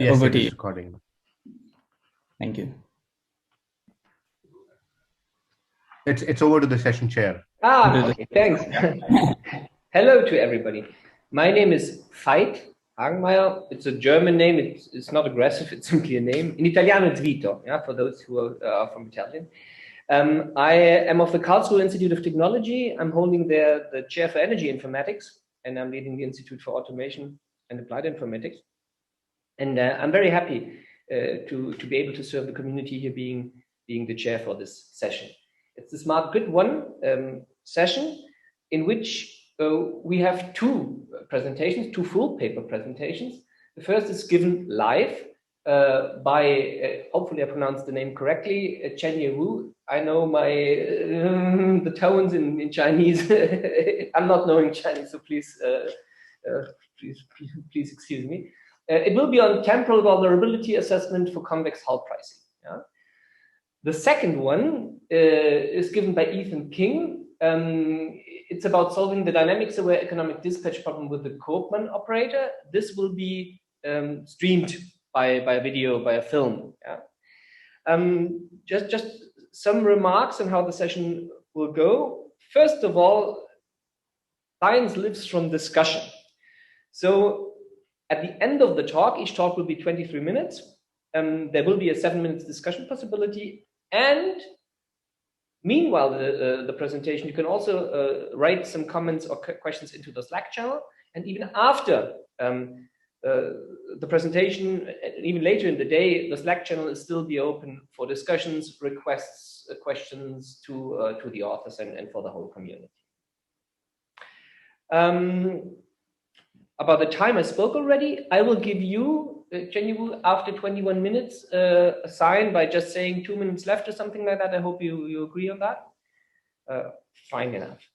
Yes, over it to is you. recording. Thank you. It's over to the session chair. Okay, thanks. Hello to everybody. My name is Veit Hagenmeier. It's a German name. It's not aggressive. It's simply a name. In Italiano, it's Vito, yeah, for those who are from Italian. I am of the Karlsruhe Institute of Technology. I'm holding the chair for energy informatics, and I'm leading the Institute for Automation and Applied Informatics. And I'm very happy to be able to serve the community here, being the chair for this session. It's the Smart Grid 1 session in which we have two presentations, two full paper presentations. The first is given live by, hopefully I pronounced the name correctly, Chenye Wu. I know the tones in Chinese. I'm not knowing Chinese, so please excuse me. It will be on temporal vulnerability assessment for convex hull pricing. Yeah? The second one is given by Ethan King. It's about solving the dynamics-aware economic dispatch problem with the Koopman operator. This will be streamed by a video, by a film. Yeah? Just some remarks on how the session will go. First of all, science lives from discussion. So at the end of the talk, each talk will be 23 minutes. There will be a 7 minutes discussion possibility. And meanwhile, the presentation, you can also write some comments or questions into the Slack channel. And even after the presentation, even later in the day, the Slack channel is still be open for discussions, requests, questions to the authors and for the whole community. About the time I spoke already, I will give you, Chenye, after 21 minutes, a sign by just saying 2 minutes left or something like that. I hope you agree on that. Fine enough.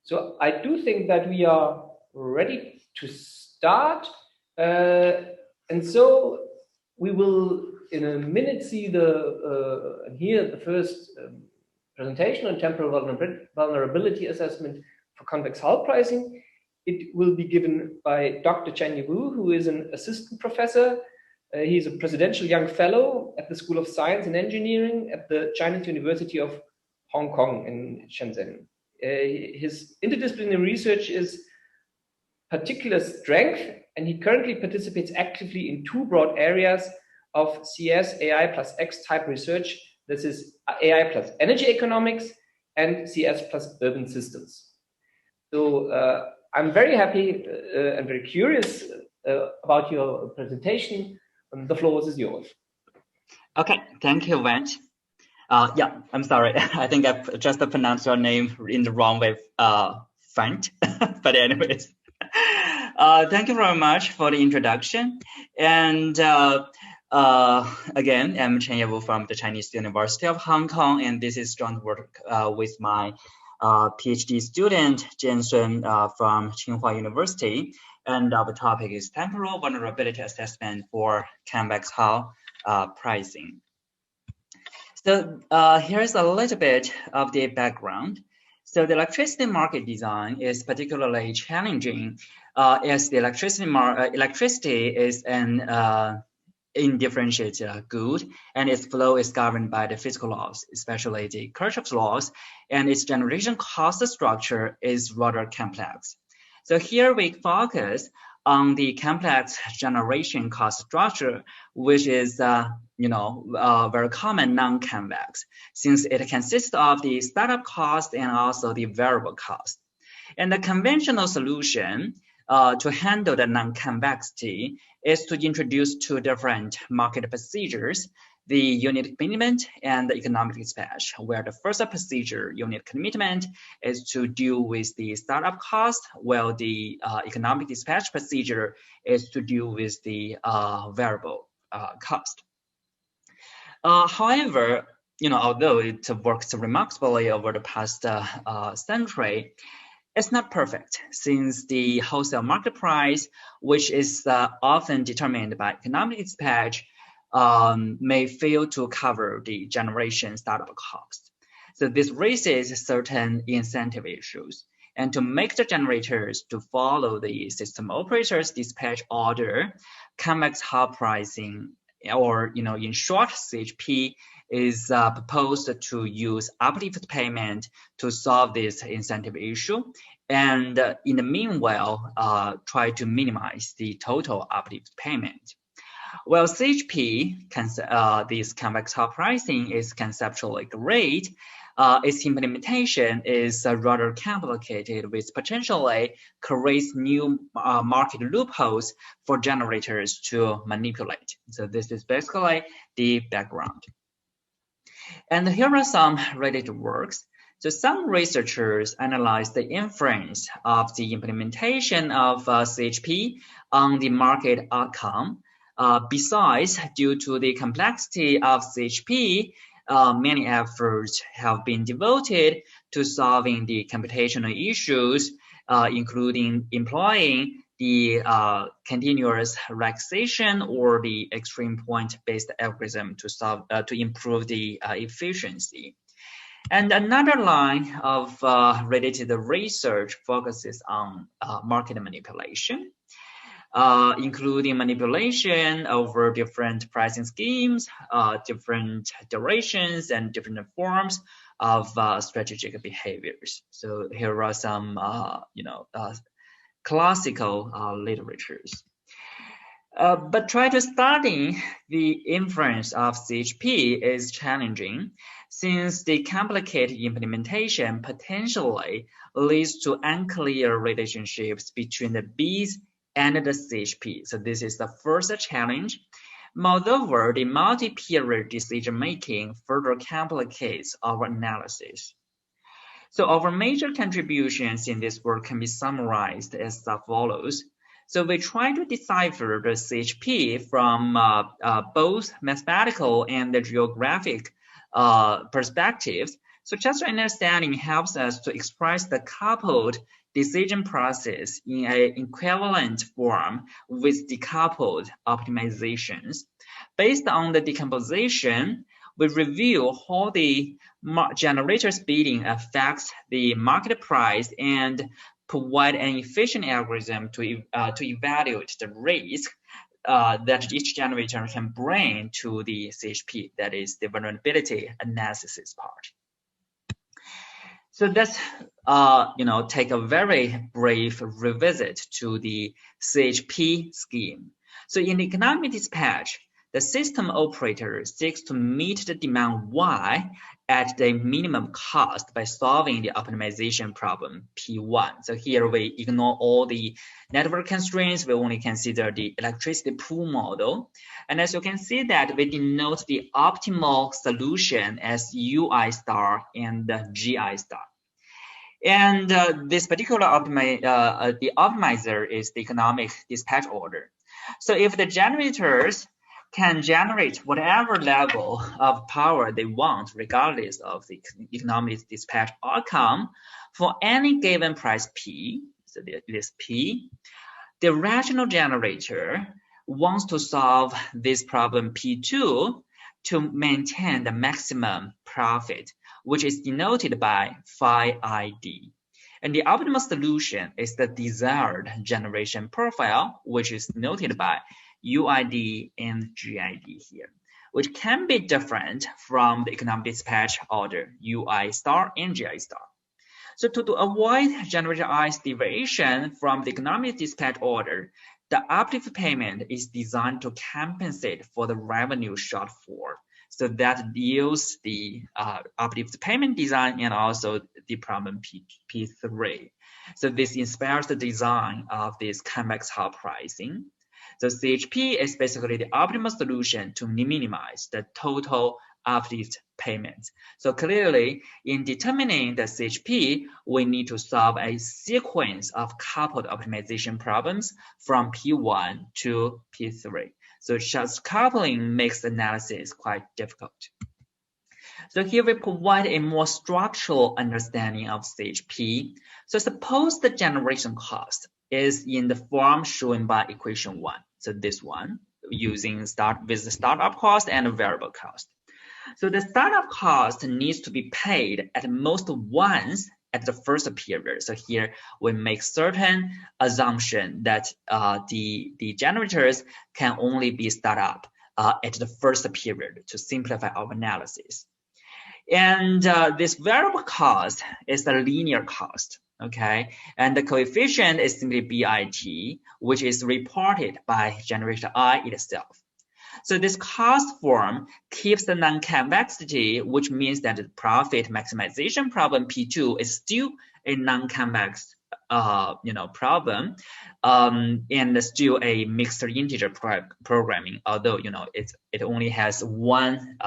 So I do think that we are ready to start. And so we will, in a minute, see hear the first presentation on temporal vulnerability assessment for convex hull pricing. It will be given by Dr. Chenye Wu, who is an assistant professor. He's a presidential young fellow at the School of Science and Engineering at the Chinese University of Hong Kong in Shenzhen. His interdisciplinary research is particular strength, and he currently participates actively in two broad areas of CS AI plus X type research. This is AI plus energy economics and CS plus urban systems. So I'm very happy and very curious about your presentation. The floor is yours. Okay, thank you, Vent. Yeah, I'm sorry. I think I just pronounced your name in the wrong way, Vent. But anyways, thank you very much for the introduction. And again, I'm Chenye Wu from the Chinese University of Hong Kong, and this is joint work with my PhD student, Jian from Tsinghua University, and our topic is temporal vulnerability assessment for convex hull pricing. So here's a little bit of the background. So the electricity market design is particularly challenging as the electricity is an indifferentiated good, and its flow is governed by the physical laws, especially the Kirchhoff's laws, and its generation cost structure is rather complex. So here we focus on the complex generation cost structure, which is very common non-convex, since it consists of the startup cost and also the variable cost. And the conventional solution to handle the non-convexity is to introduce two different market procedures, the unit commitment and the economic dispatch, where the first procedure, unit commitment, is to deal with the startup cost, while the economic dispatch procedure is to deal with the variable cost. However, although it works remarkably over the past century, it's not perfect, since the wholesale market price, which is often determined by economic dispatch, may fail to cover the generation startup cost. So this raises certain incentive issues. And to make the generators to follow the system operator's dispatch order, Convex hub pricing, or in short, CHP, is proposed to use uplift payment to solve this incentive issue, and in the meanwhile, try to minimize the total uplift payment. Well, CHP, this convex hub pricing, is conceptually great. Its implementation is rather complicated, which potentially creates new market loopholes for generators to manipulate. So this is basically the background. And here are some related works. So some researchers analyzed the inference of the implementation of CHP on the market outcome. Besides, due to the complexity of CHP, many efforts have been devoted to solving the computational issues, including employing the continuous relaxation or the extreme point-based algorithm to improve the efficiency. And another line of related research focuses on market manipulation, including manipulation over different pricing schemes, different durations, and different forms of strategic behaviors. So here are some, classical literatures. But trying to study the inference of CHP is challenging, since the complicated implementation potentially leads to unclear relationships between the Bs and the CHP. So this is the first challenge. Moreover, the multi-period decision-making further complicates our analysis. So our major contributions in this work can be summarized as follows. So we try to decipher the CHP from both mathematical and geographic perspectives. So just understanding helps us to express the coupled decision process in an equivalent form with decoupled optimizations. Based on the decomposition, we review how the generator's bidding affects the market price and provide an efficient algorithm to evaluate the risk that each generator can bring to the CHP, that is the vulnerability analysis part. So let's take a very brief revisit to the CHP scheme. So in the economic dispatch, the system operator seeks to meet the demand Y at the minimum cost by solving the optimization problem P1. So here we ignore all the network constraints. We only consider the electricity pool model. And as you can see that we denote the optimal solution as UI star and GI star. And this particular the optimizer is the economic dispatch order. So if the generators can generate whatever level of power they want, regardless of the economic dispatch outcome, for any given price P, so this P, the rational generator wants to solve this problem P2 to maintain the maximum profit, which is denoted by phi ID. And the optimal solution is the desired generation profile, which is denoted by UID and GID here, which can be different from the economic dispatch order UI star and GI star. So to avoid generator I's deviation from the economic dispatch order, the uplift payment is designed to compensate for the revenue shortfall. So that yields the uplift payment design and also the problem P3. So this inspires the design of this convex hub pricing. So CHP is basically the optimal solution to minimize the total uplift payments. So clearly, in determining the CHP, we need to solve a sequence of coupled optimization problems from P1 to P3. So just coupling makes analysis quite difficult. So here we provide a more structural understanding of CHP. So suppose the generation cost is in the form shown by equation 1. So this one, using with the startup cost and variable cost. So the startup cost needs to be paid at most once at the first period. So here we make certain assumption that the generators can only be started up at the first period to simplify our analysis. And this variable cost is the linear cost, okay? And the coefficient is simply BIT, which is reported by generator I itself. So this cost form keeps the non-convexity, which means that the profit maximization problem P2 is still a non-convex problem, and still a mixed integer programming, although it only has one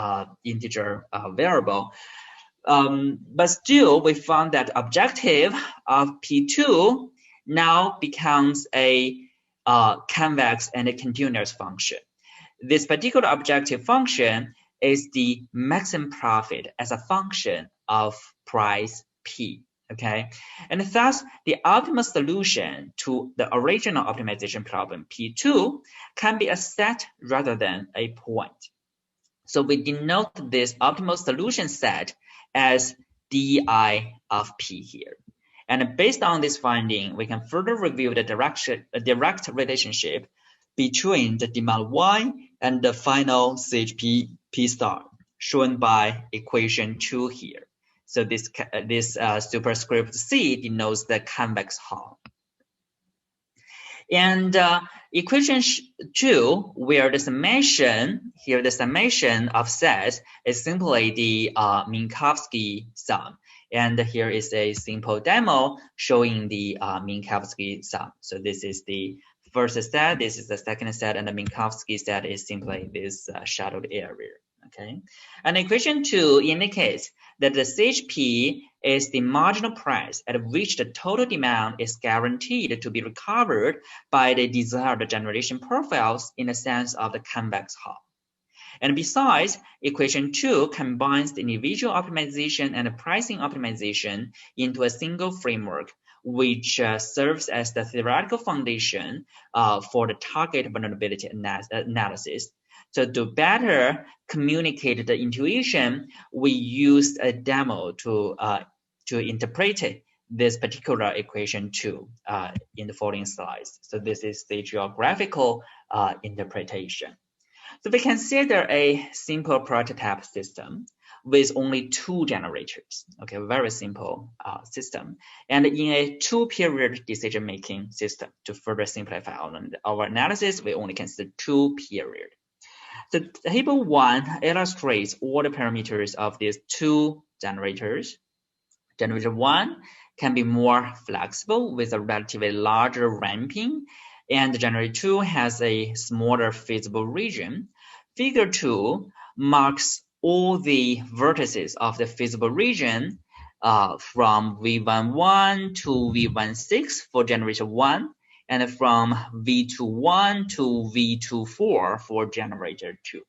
integer variable. But still, we found that objective of P2 now becomes a convex and a continuous function. This particular objective function is the maximum profit as a function of price P, okay? And thus, the optimal solution to the original optimization problem P2 can be a set rather than a point. So we denote this optimal solution set as DI of P here. And based on this finding, we can further review the direct relationship between the demand Y and the final CHP P star, shown by equation 2 here. So this superscript C denotes the convex Hall. And equation 2, where the summation, here the summation of sets is simply the Minkowski sum. And here is a simple demo showing the Minkowski sum. So this is the first set, this is the second set, and the Minkowski set is simply this shadowed area, okay? And equation 2 indicates that the CHP is the marginal price at which the total demand is guaranteed to be recovered by the desired generation profiles in the sense of the convex Hall. And besides, equation 2 combines the individual optimization and the pricing optimization into a single framework, which serves as the theoretical foundation for the target vulnerability analysis. So to better communicate the intuition, we used a demo to interpret this particular equation 2 in the following slides. So this is the geographical interpretation. So we consider a simple prototype system with only 2 generators, okay, very simple system, and in a 2-period decision-making system. To further simplify our analysis, we only consider 2 periods. So table 1 illustrates all the parameters of these 2 generators. Generator 1 can be more flexible with a relatively larger ramping, and generator 2 has a smaller feasible region. Figure 2 marks all the vertices of the feasible region from V11 to V16 for generator 1, and from V21 to V24 for generator 2.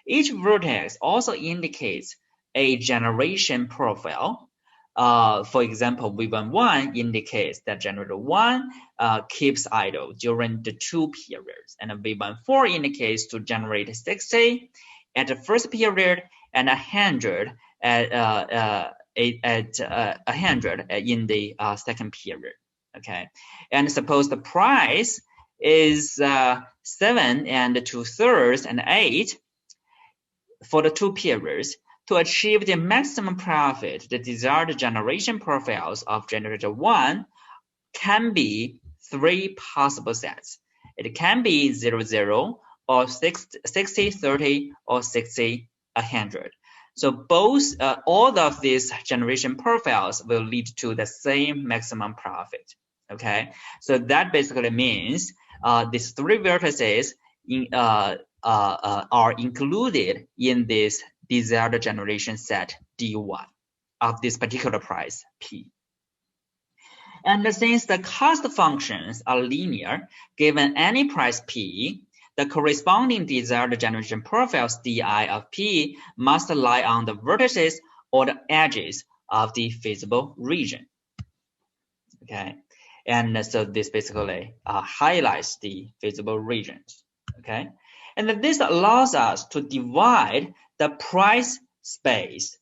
Each vertex also indicates a generation profile. For example, V11 indicates that generator 1 keeps idle during the 2 periods, and V14 indicates to generate 60 at the first period and 100 at 100 in the second period. Okay, and suppose the price is 7 and 2/3 and 8 for the 2 periods. To achieve the maximum profit, the desired generation profiles of generator 1 can be 3 possible sets. It can be 0, 0, or 60, 30, or 60, 100. So both, all of these generation profiles will lead to the same maximum profit. Okay, so that basically means these 3 vertices are included in this desired generation set D1 of this particular price P. And since the cost functions are linear, given any price P, the corresponding desired generation profiles DI of P must lie on the vertices or the edges of the feasible region. Okay, and so this basically highlights the feasible regions. Okay, and this allows us to divide the price space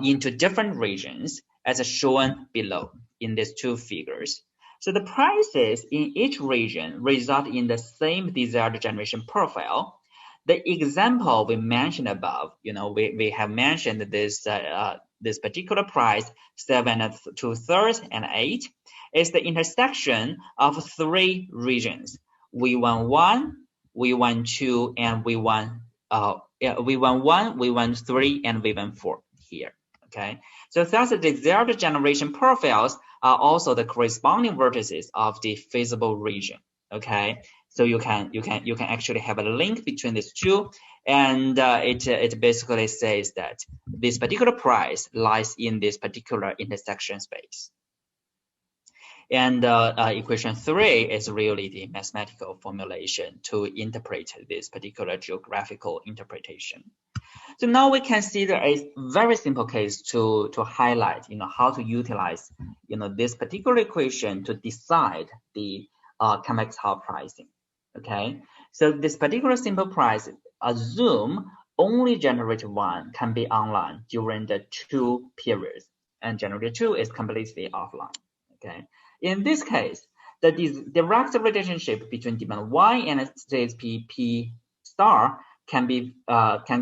into different regions as shown below in these two figures. So the prices in each region result in the same desired generation profile. The example we mentioned above, we have mentioned this this particular price 7 2/3 and 8 is the intersection of three regions: V11, V12, and V11, V11, V13, and V14 here. Okay, so thus the desired generation profiles are also the corresponding vertices of the feasible region. Okay, so you can actually have a link between these two, and it basically says that this particular price lies in this particular intersection space. And equation 3 is really the mathematical formulation to interpret this particular geographical interpretation. So now we consider a very simple case to highlight, how to utilize, this particular equation to decide the Convex Hall pricing. Okay, so this particular simple price assume only generator 1 can be online during the 2 periods, and generator 2 is completely offline. Okay, in this case, the direct relationship between demand Y and CHP P star can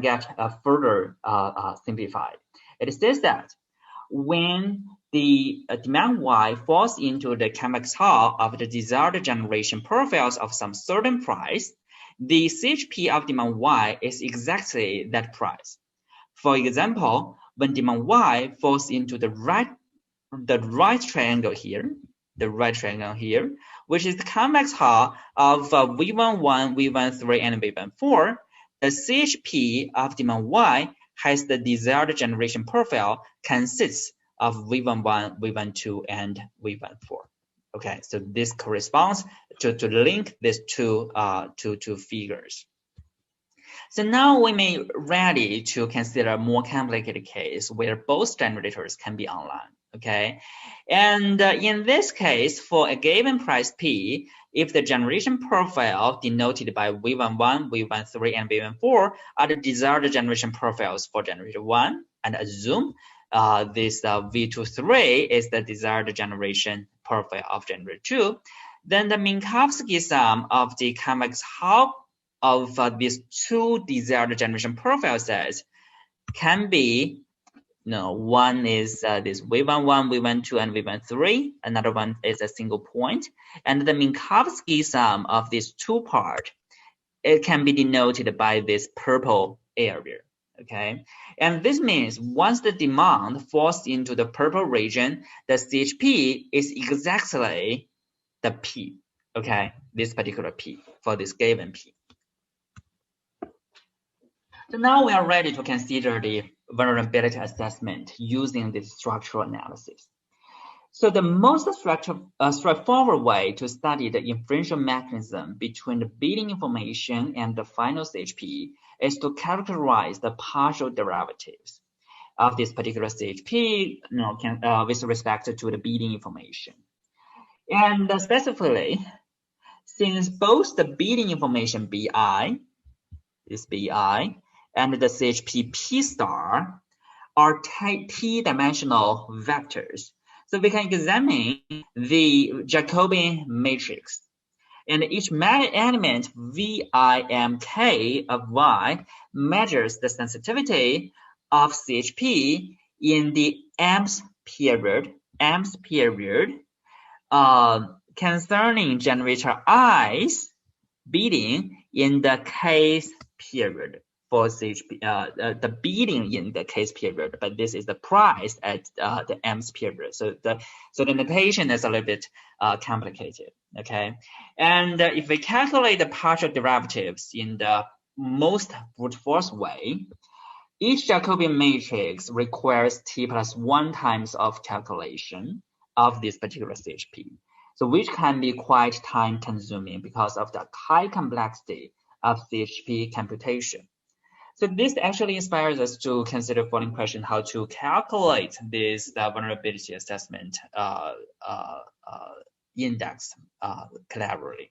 get further simplified. It says that when the demand Y falls into the Convex Hall of the desired generation profiles of some certain price, the CHP of demand Y is exactly that price. For example, when demand Y falls into the right triangle here, which is the Convex Hall of V11, V13, and V14, the CHP of demand Y has the desired generation profile consists of V11, V12, and V14. Okay, so this corresponds to link these two figures. So now we may ready to consider a more complicated case where both generators can be online. Okay, and in this case, for a given price P, if the generation profile denoted by V11, V13, and V14 are the desired generation profiles for generator 1, and assume this V23 is the desired generation profile of generator 2, then the Minkowski sum of the Convex Hall of these two desired generation profile sets can be, one is this V11, V12, and V13. Another one is a single point. And the Minkowski sum of these two parts, it can be denoted by this purple area. Okay, and this means once the demand falls into the purple region, the CHP is exactly the P. Okay, this particular P for this given P. So now we are ready to consider the vulnerability assessment using this structural analysis. So the most straightforward way to study the inferential mechanism between the bidding information and the final CHP is to characterize the partial derivatives of this particular CHP with respect to the bidding information. And specifically, since both the bidding information BI, this BI, and the CHP P star are t-dimensional vectors. So we can examine the Jacobian matrix. And each element VIMK of Y measures the sensitivity of CHP in the mth period concerning generator I's bidding in the case period. For CHP, the bidding in the case period, but this is the price at the mth period. So the notation is a little bit complicated. Okay, and if we calculate the partial derivatives in the most brute force way, each Jacobian matrix requires t+1 times of calculation of this particular CHP. So which can be quite time consuming because of the high complexity of CHP computation. So this actually inspires us to consider the following question: how to calculate this vulnerability assessment index cleverly.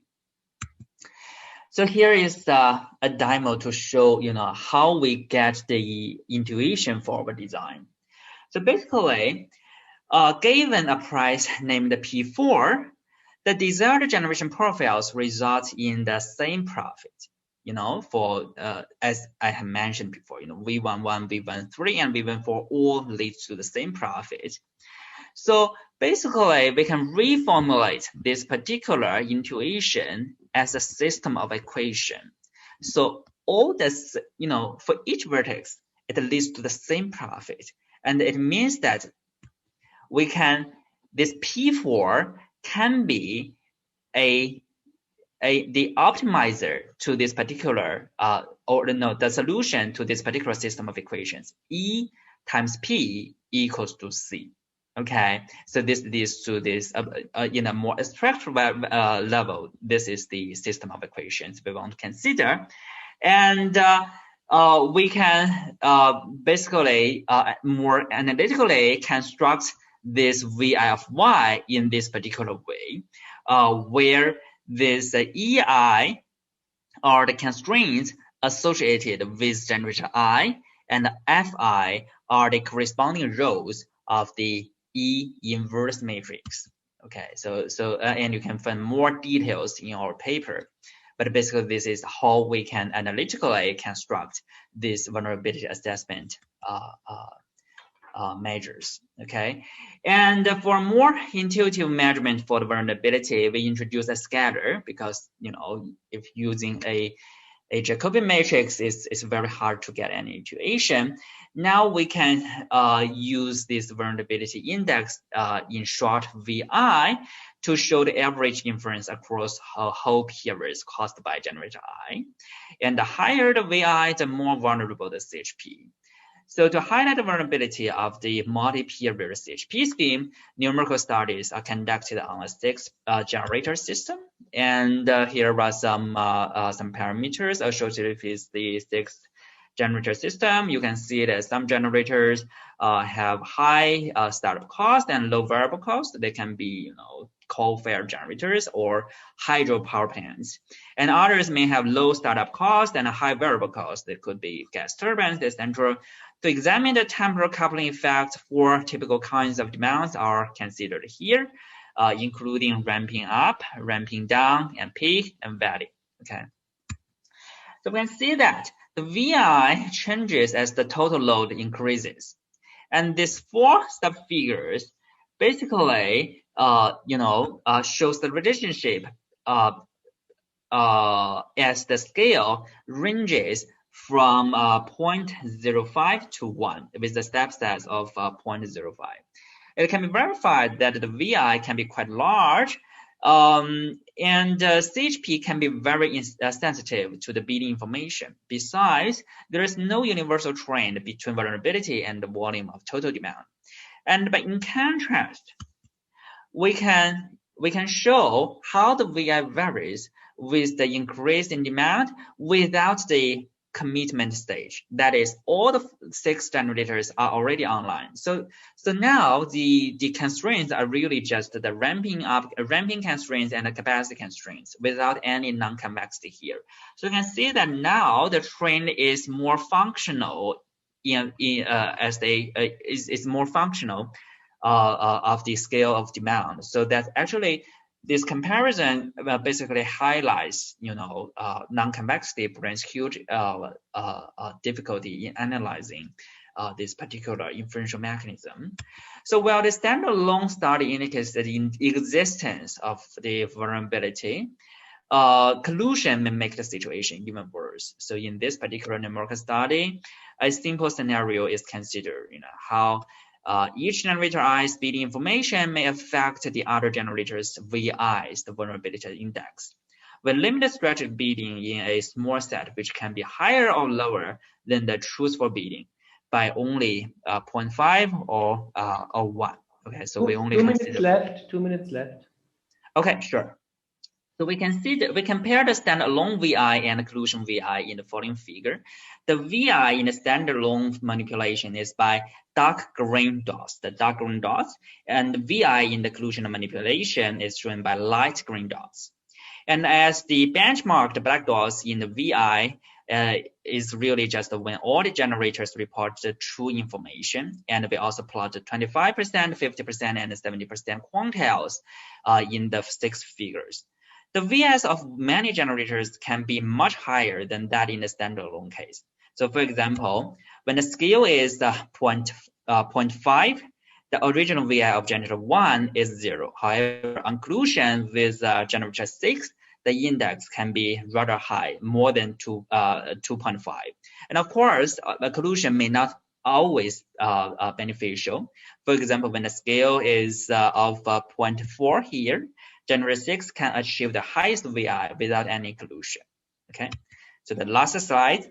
So here is a demo to show how we get the intuition for our design. So basically, Given a price named P4, the desired generation profiles result in the same profit. For as I have mentioned before, V11, V13, and V14 all lead to the same profit. So basically, we can reformulate this particular intuition as a system of equation. So all this, for each vertex, it leads to the same profit, and it means that this P4 can be the optimizer to this particular the solution to this particular system of equations. E times P equals to C. Okay, so this leads to this in a more abstract level. This is the system of equations we want to consider, and we can basically more analytically construct this Vi of y in this particular way, where this EI are the constraints associated with generator I, and Fi are the corresponding rows of the E inverse matrix. Okay, so and you can find more details in our paper, but basically this is how we can analytically construct this vulnerability assessment measures. Okay, and for more intuitive measurement for the vulnerability, we introduce a scatter, because if using a Jacobian matrix is very hard to get any intuition. Now we can use this vulnerability index, in short VI, to show the average inference across whole periods caused by generator I. And the higher the VI, the more vulnerable the CHP. So to highlight the vulnerability of the multi-period CHP scheme, numerical studies are conducted on a 6-generator system. And here are some parameters associated with the 6-generator system. You can see that some generators have high startup cost and low variable cost. They can be, coal-fired generators or hydropower plants. And others may have low startup cost and a high variable cost. They could be gas turbines, etc. To examine the temporal coupling effects for typical kinds of demands are considered here, including ramping up, ramping down, and peak and valley. Okay. So we can see that the VI changes as the total load increases. And these 4 sub-figures basically shows the relationship as the scale ranges from 0.05 to 1 with the step size of 0.05. It can be verified that the VI can be quite large, and CHP can be very sensitive to the bidding information. Besides, there is no universal trend between vulnerability and the volume of total demand. But in contrast, we can show how the VI varies with the increase in demand without the commitment stage. That is, all the 6 generators are already online. So now the constraints are really just the ramping constraints and the capacity constraints without any non-convexity here. So you can see that now the trend is more functional is more functional of the scale of demand. So that actually this comparison basically highlights, non-convexity brings huge difficulty in analyzing this particular inferential mechanism. So while the standalone study indicates the existence of the vulnerability, collusion may make the situation even worse. So in this particular numerical study, a simple scenario is considered, how each generator I's bidding information may affect the other generator's VI's, the vulnerability index. We limit the strategic bidding in a small set, which can be higher or lower than the truthful bidding by only 0.5 or 1. Okay, so we only 2 minutes left. 2 minutes left. Okay, sure. So we can see that we compare the standalone VI and the collusion VI in the following figure. The VI in the standalone manipulation is by dark green dots, and the VI in the collusion manipulation is shown by light green dots. And as the benchmark, the black dots in the VI is really just when all the generators report the true information. And we also plot the 25%, 50%, and 70% quantiles in the 6 figures. The VS of many generators can be much higher than that in the standalone case. So for example, when the scale is 0.5, the original VI of generator 1 is 0. However, on collision with generator 6, the index can be rather high, more than 2.5. And of course, the collision may not always beneficial. For example, when the scale is of 0.4 here, generator 6 can achieve the highest VI without any collision. Okay. So the last slide,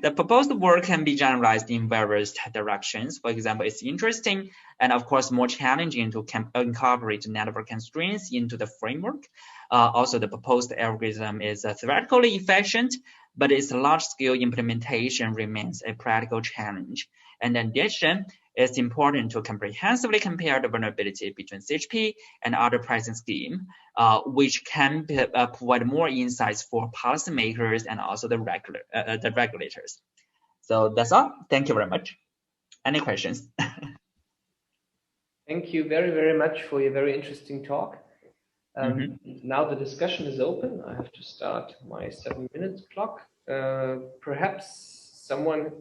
the proposed work can be generalized in various directions. For example, it's interesting and of course more challenging to incorporate network constraints into the framework. Also, the proposed algorithm is theoretically efficient, but its large-scale implementation remains a practical challenge. And in addition, it's important to comprehensively compare the vulnerability between CHP and other pricing scheme, which can provide more insights for policymakers and also the regulators. So that's all. Thank you very much. Any questions? Thank you very, very much for your very interesting talk. Now the discussion is open. I have to start my 7 minutes clock. Perhaps someone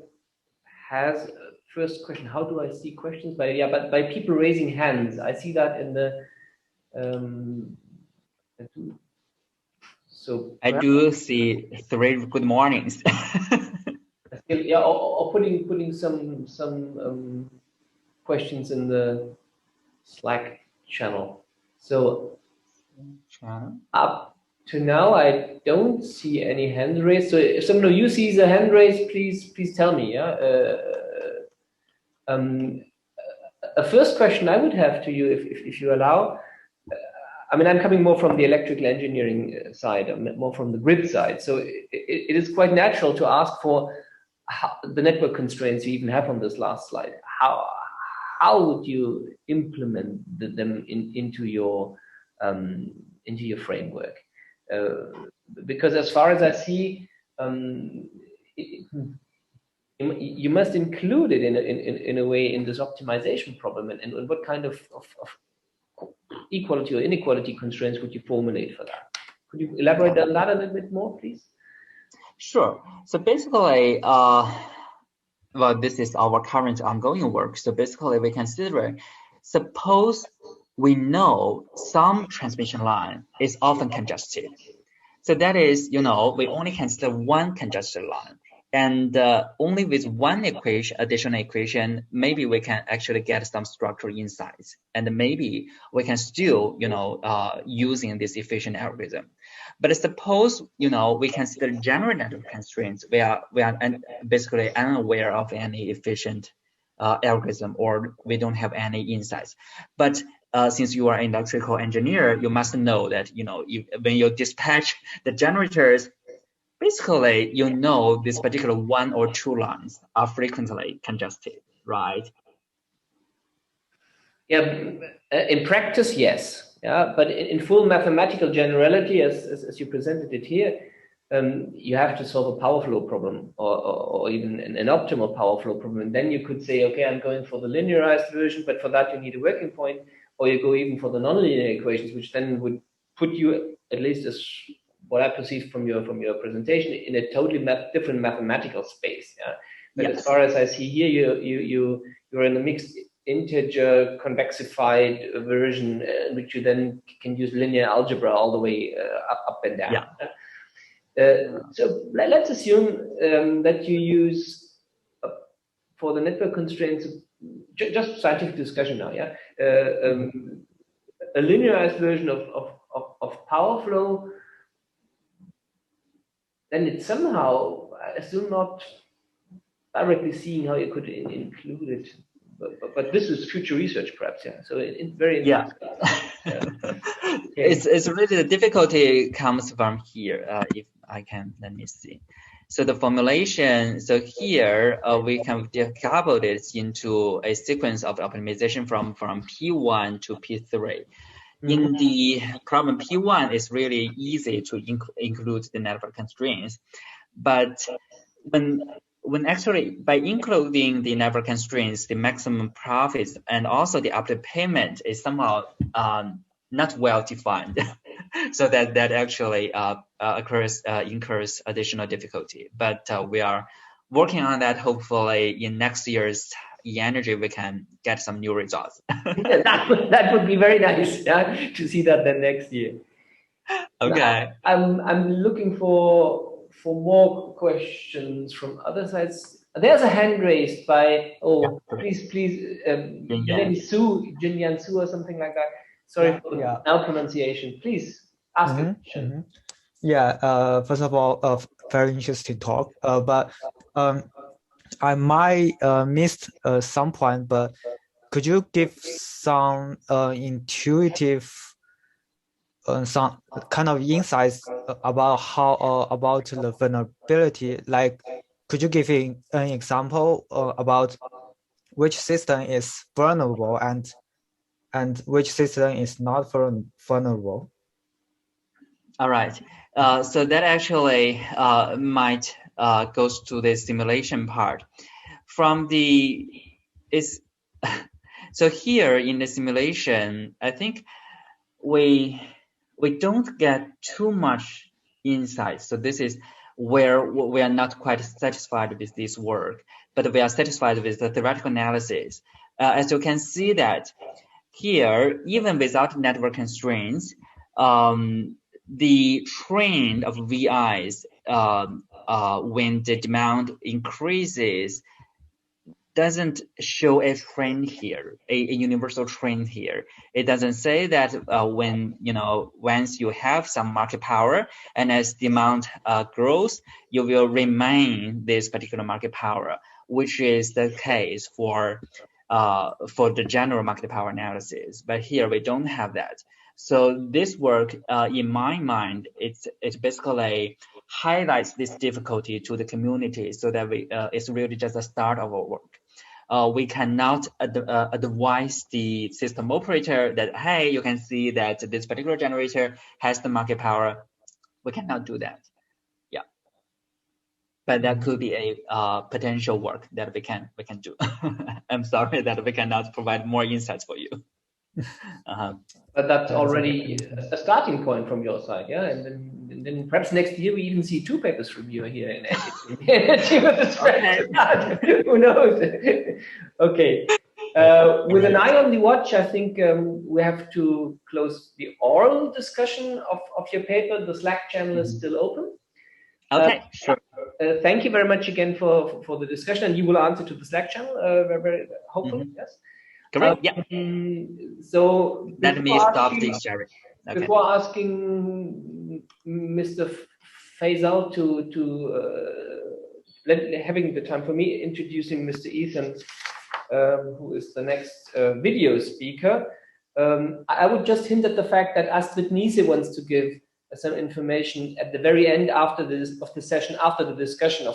has a first question. How do I see questions? By people raising hands. I see that in the. So I do see 3 good mornings. Yeah, or putting some questions in the Slack channel. So up to now, I don't see any hand raised. So if someone of you sees a hand raised, please tell me. Yeah. A first question I would have to you, if you allow. I mean, I'm coming more from the electrical engineering side, more from the grid side. So it is quite natural to ask for the network constraints you even have on this last slide. How would you implement them into your framework? Because as far as I see, you must include it in a way in this optimization problem, and what kind of equality or inequality constraints would you formulate for that? Could you elaborate on that a little bit more, please? Sure. So basically, well, this is our current ongoing work. So basically, we consider, suppose we know some transmission line is often congested. So that is, we only consider one congested line. And only with one additional equation, maybe we can actually get some structural insights. And maybe we can still, using this efficient algorithm. But suppose, we consider general network constraints. We are basically unaware of any efficient algorithm, or we don't have any insights. But since you are an electrical engineer, you must know that, when you dispatch the generators, basically, this particular 1 or 2 lines are frequently congested, right? Yeah, in practice, yes. Yeah, but in full mathematical generality, as you presented it here, you have to solve a power flow problem, or even an optimal power flow problem. And then you could say, okay, I'm going for the linearized version, but for that you need a working point, or you go even for the nonlinear equations, which then would put you, at least as what I perceived from your presentation, in a totally different mathematical space. Yeah. But yes, as far as I see here, you're in a mixed integer convexified version, which you then can use linear algebra all the way up and down. Yeah. So let's assume that you use for the network constraints, just scientific discussion now. Yeah. A linearized version of power flow. Then it's somehow, I still not directly seeing how you could include it, but this is future research, perhaps. Yeah. So it's very interesting. Yeah. Okay. It's really the difficulty comes from here. If I can, let me see. So the formulation. So here we can decouple this into a sequence of optimization from P1 to P3. In the problem P1, it's really easy to include the network constraints. But when actually by including the network constraints, the maximum profits and also the upfront payment is somehow not well defined, so that actually incurs additional difficulty. But we are working on that. Hopefully, in next year's eEnergy, we can get some new results. Yeah, that would be very nice, yeah, to see that then next year. Okay. Now, I'm looking for more questions from other sides. There's a hand raised by please your name is Jian Su or something like that. Sorry for the malpronunciation. Please ask a question. Yeah. First of all, very interesting talk. But I might missed some point. But could you give some intuitive, some kind of insights about how about the vulnerability? Like, could you give an example about which system is vulnerable and which system is not vulnerable? All right. So that actually might goes to the simulation part. From the so here in the simulation, I think we don't get too much insight. So this is where we are not quite satisfied with this work, but we are satisfied with the theoretical analysis. As you can see that here, even without network constraints, the trend of VIs when the demand increases doesn't show a trend here, a universal trend here. It doesn't say that when once you have some market power and as demand grows, you will remain this particular market power, which is the case for the general market power analysis. But here we don't have that. So this work, in my mind, it basically highlights this difficulty to the community, so that it's really just the start of our work. We cannot advise the system operator that, hey, you can see that this particular generator has the market power. We cannot do that. Yeah, but that could be a potential work that we can do. I'm sorry that we cannot provide more insights for you. But that's already a starting point from your side, yeah. And then perhaps next year we even see 2 papers from you here in energy with the spread. Who knows? Okay. With an eye on the watch, I think we have to close the oral discussion of your paper. The Slack channel is still open. Okay, sure. Thank you very much again for the discussion, and you will answer to the Slack channel, very hopefully, yes. Correct. Yeah. So let me stop the sharing. Okay. Before asking Mr. Faisal having the time for me, introducing Mr. Ethan, who is the next video speaker, I would just hint at the fact that Astrid Niese wants to give some information at the very end of the session, after the discussion of